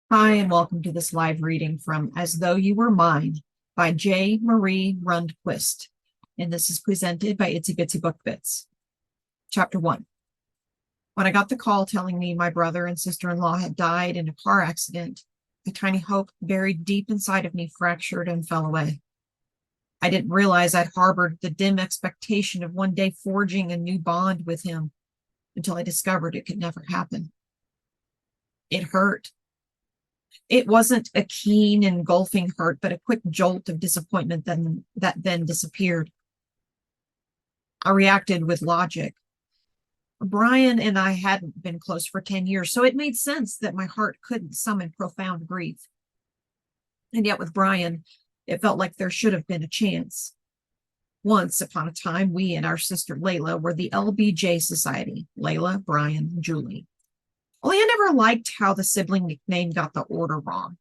Hi, and welcome to this live reading from As Though You Were Mine by J. Marie Rundquist. And this is presented by Itsy Bitsy Book Bits. Chapter 1. When I got the call telling me my brother and sister-in-law had died in a car accident, a tiny hope buried deep inside of me fractured and fell away. I didn't realize I'd harbored the dim expectation of one day forging a new bond with him until I discovered it could never happen. It hurt. It wasn't a keen, engulfing hurt, but a quick jolt of disappointment that then disappeared. I reacted with logic. Brian and I hadn't been close for 10 years, so it made sense that my heart couldn't summon profound grief. And yet with Brian, it felt like there should have been a chance. Once upon a time, we and our sister Layla were the LBJ Society. Layla, Brian, Julie. Only I never liked how the sibling nickname got the order wrong.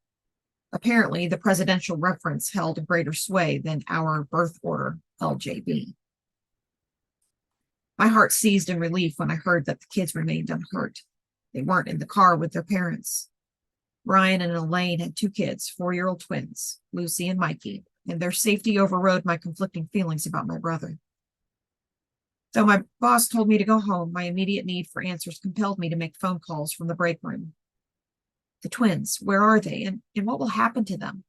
Apparently, the presidential reference held a greater sway than our birth order, LJB. My heart seized in relief when I heard that the kids remained unhurt. They weren't in the car with their parents. Brian and Elaine had 2 kids, 4-year-old twins, Lucy and Mikey, and their safety overrode my conflicting feelings about my brother. Though my boss told me to go home, my immediate need for answers compelled me to make phone calls from the break room. The twins, where are they, and what will happen to them?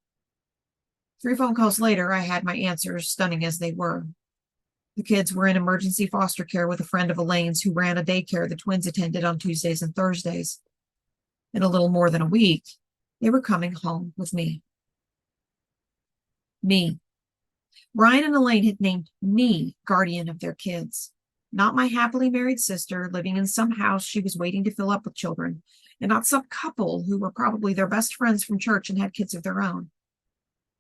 3 phone calls later, I had my answers, stunning as they were. The kids were in emergency foster care with a friend of Elaine's who ran a daycare the twins attended on Tuesdays and Thursdays. In a little more than a week, they were coming home with me. Me. Brian and Elaine had named me guardian of their kids. Not my happily married sister living in some house she was waiting to fill up with children, and not some couple who were probably their best friends from church and had kids of their own.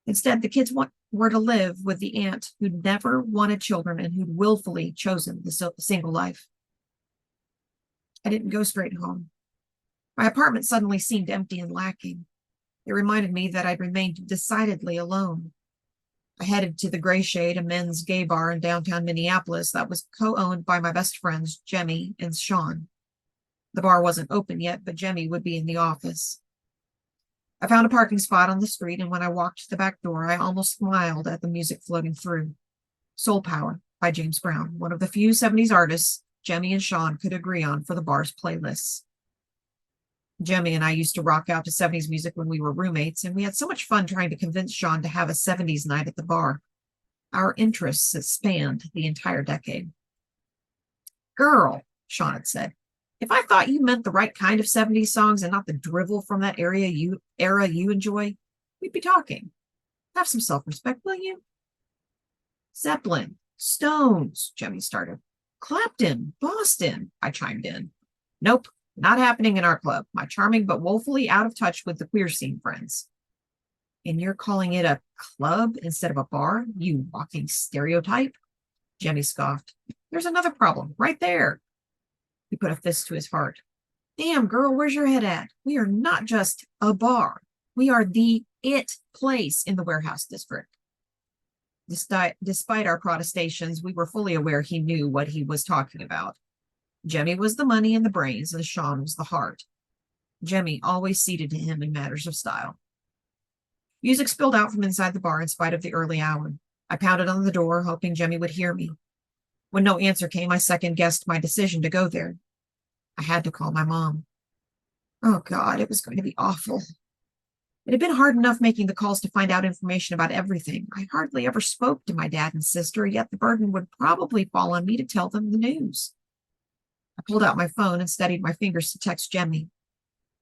Instead, the kids were to live with the aunt who'd never wanted children and who'd willfully chosen the single life. I didn't go straight home. My apartment suddenly seemed empty and lacking. It reminded me that I'd remained decidedly alone. I headed to the Gray Shade, a men's gay bar in downtown Minneapolis that was co-owned by my best friends, Jemmy and Sean. The bar wasn't open yet, but Jemmy would be in the office. I found a parking spot on the street, and when I walked to the back door, I almost smiled at the music floating through. Soul Power by James Brown, one of the few 70s artists Jemmy and Sean could agree on for the bar's playlists. Jemmy and I used to rock out to 70s music when we were roommates, and we had so much fun trying to convince Sean to have a 70s night at the bar. Our interests had spanned the entire decade. Girl, Sean had said, if I thought you meant the right kind of 70s songs and not the drivel from that era you enjoy, we'd be talking. Have some self-respect, will you? Zeppelin, Stones, Jemmy started. Clapton, Boston, I chimed in. Nope. Not happening in our club. My charming but woefully out of touch with the queer scene friends. And you're calling it a club instead of a bar, you walking stereotype? Jemmy scoffed. There's another problem right there. He put a fist to his heart. Damn, girl, where's your head at? We are not just a bar. We are the it place in the warehouse district. Despite our protestations, we were fully aware he knew what he was talking about. Jemmy was the money and the brains, and Sean was the heart. Jemmy always ceded to him in matters of style. Music spilled out from inside the bar in spite of the early hour. I pounded on the door, hoping Jemmy would hear me. When no answer came, I second-guessed my decision to go there. I had to call my mom. Oh, God, it was going to be awful. It had been hard enough making the calls to find out information about everything. I hardly ever spoke to my dad and sister, yet the burden would probably fall on me to tell them the news. I pulled out my phone and steadied my fingers to text Jemmy.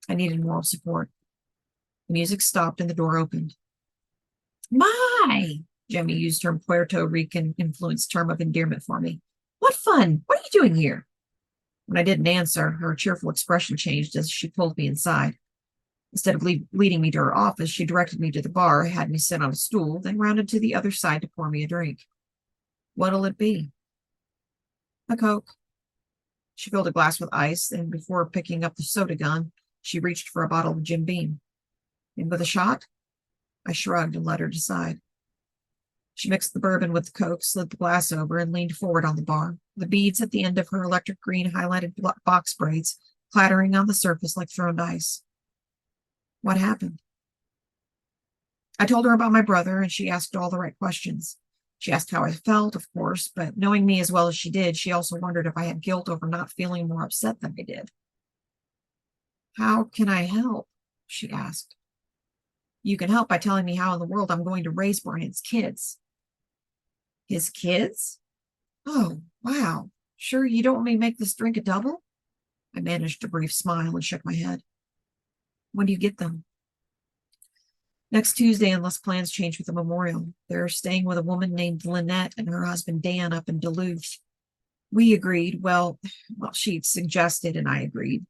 I needed moral support. The music stopped and the door opened. My! Jemmy used her Puerto Rican-influenced term of endearment for me. What fun! What are you doing here? When I didn't answer, her cheerful expression changed as she pulled me inside. Instead of leading me to her office, she directed me to the bar, had me sit on a stool, then rounded to the other side to pour me a drink. What'll it be? A Coke. She filled a glass with ice, and before picking up the soda gun, she reached for a bottle of Jim Beam. And with a shot? I shrugged and let her decide. She mixed the bourbon with the Coke, slid the glass over, and leaned forward on the bar, the beads at the end of her electric green highlighted box braids clattering on the surface like thrown ice. What happened? I told her about my brother, and she asked all the right questions. She asked how I felt, of course, but knowing me as well as she did, she also wondered if I had guilt over not feeling more upset than I did. How can I help? She asked. You can help by telling me how in the world I'm going to raise Brian's kids. His kids? Oh, wow. Sure you don't want me to make this drink a double? I managed a brief smile and shook my head. When do you get them? Next Tuesday, unless plans change with the memorial. They're staying with a woman named Lynette and her husband Dan up in Duluth. We agreed. Well, she suggested and I agreed.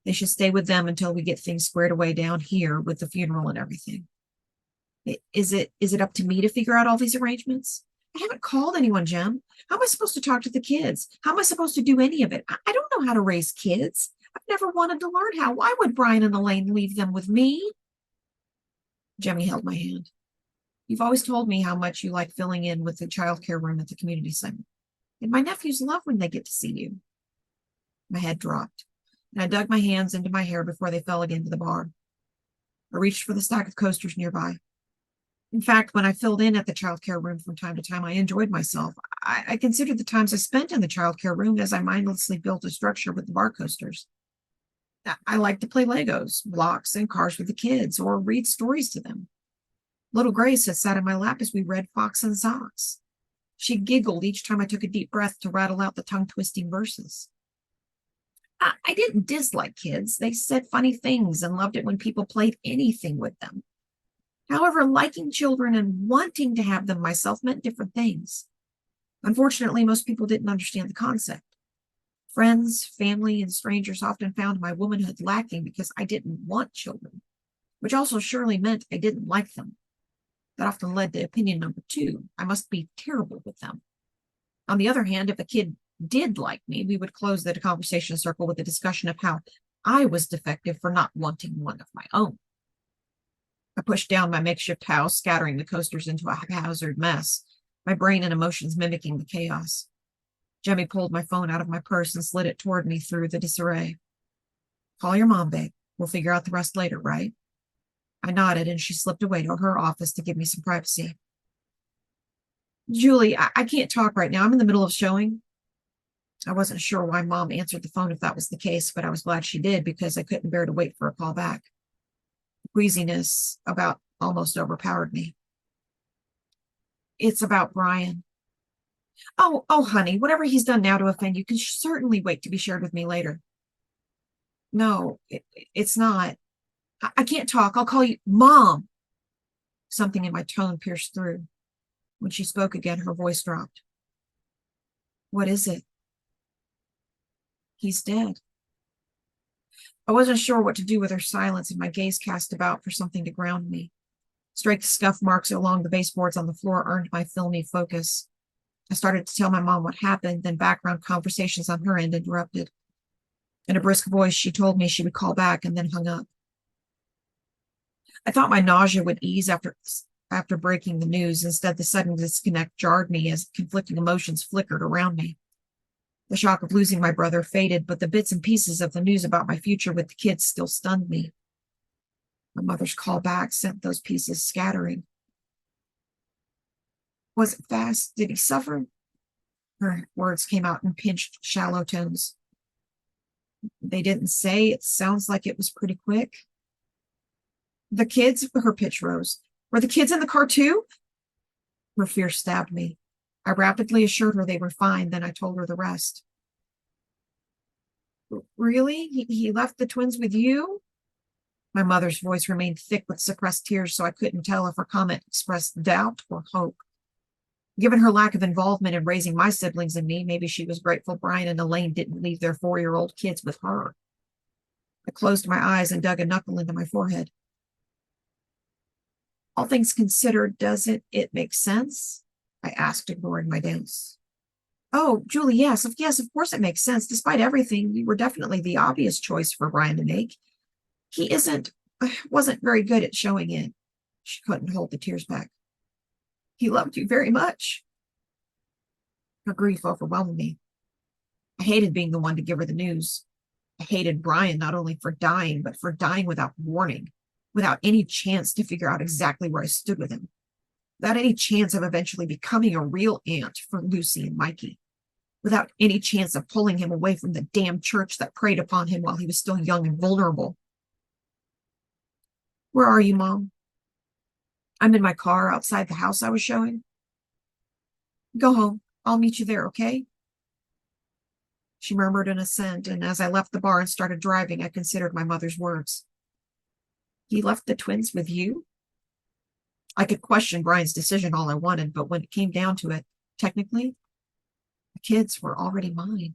They should stay with them until we get things squared away down here with the funeral and everything. Is it up to me to figure out all these arrangements? I haven't called anyone, Jem. How am I supposed to talk to the kids? How am I supposed to do any of it? I don't know how to raise kids. I've never wanted to learn how. Why would Brian and Elaine leave them with me? Jemmy held my hand. You've always told me how much you like filling in with the childcare room at the community center. And my nephews love when they get to see you. My head dropped, and I dug my hands into my hair before they fell again to the bar. I reached for the stack of coasters nearby. In fact, when I filled in at the childcare room from time to time, I enjoyed myself. I considered the times I spent in the childcare room as I mindlessly built a structure with the bar coasters. I liked to play Legos, blocks, and cars with the kids, or read stories to them. Little Grace had sat in my lap as we read Fox and Socks. She giggled each time I took a deep breath to rattle out the tongue-twisting verses. I didn't dislike kids. They said funny things and loved it when people played anything with them. However, liking children and wanting to have them myself meant different things. Unfortunately, most people didn't understand the concept. Friends, family, and strangers often found my womanhood lacking because I didn't want children, which also surely meant I didn't like them. That often led to opinion number 2. I must be terrible with them. On the other hand, if a kid did like me, we would close the conversation circle with a discussion of how I was defective for not wanting one of my own. I pushed down my makeshift house, scattering the coasters into a haphazard mess, my brain and emotions mimicking the chaos. Jemmy pulled my phone out of my purse and slid it toward me through the disarray. Call your mom, babe. We'll figure out the rest later, right? I nodded, and she slipped away to her office to give me some privacy. Julie, I can't talk right now. I'm in the middle of showing. I wasn't sure why Mom answered the phone if that was the case, but I was glad she did because I couldn't bear to wait for a call back. Queasiness about almost overpowered me. It's about Brian. Oh, honey, whatever he's done now to offend you can certainly wait to be shared with me later. No, it's not. I can't talk. I'll call you Mom. Something in my tone pierced through. When she spoke again, her voice dropped. What is it? He's dead. I wasn't sure what to do with her silence, and my gaze cast about for something to ground me. Straight scuff marks along the baseboards on the floor earned my filmy focus. I started to tell my mom what happened, then background conversations on her end interrupted. In a brisk voice, she told me she would call back and then hung up. I thought my nausea would ease after breaking the news. Instead, the sudden disconnect jarred me as conflicting emotions flickered around me. The shock of losing my brother faded, but the bits and pieces of the news about my future with the kids still stunned me. My mother's call back sent those pieces scattering. Was it fast? Did he suffer? Her words came out in pinched, shallow tones. They didn't say. It sounds like it was pretty quick. The kids, her pitch rose. Were the kids in the car too? Her fear stabbed me. I rapidly assured her they were fine, then I told her the rest. Really? He left the twins with you? My mother's voice remained thick with suppressed tears, so I couldn't tell if her comment expressed doubt or hope. Given her lack of involvement in raising my siblings and me, maybe she was grateful Brian and Elaine didn't leave their 4-year-old kids with her. I closed my eyes and dug a knuckle into my forehead. All things considered, doesn't it make sense? I asked, ignoring my doubts. Oh, Julie, yes, of course it makes sense. Despite everything, you were definitely the obvious choice for Brian to make. He wasn't very good at showing it. She couldn't hold the tears back. He loved you very much. Her grief overwhelmed me. I hated being the one to give her the news. I hated Brian not only for dying, but for dying without warning, without any chance to figure out exactly where I stood with him, without any chance of eventually becoming a real aunt for Lucy and Mikey, without any chance of pulling him away from the damn church that preyed upon him while he was still young and vulnerable. Where are you, Mom? I'm in my car outside the house I was showing. Go home. I'll meet you there, okay? She murmured an assent, and as I left the bar and started driving, I considered my mother's words. He left the twins with you? I could question Brian's decision all I wanted, but when it came down to it, technically, the kids were already mine.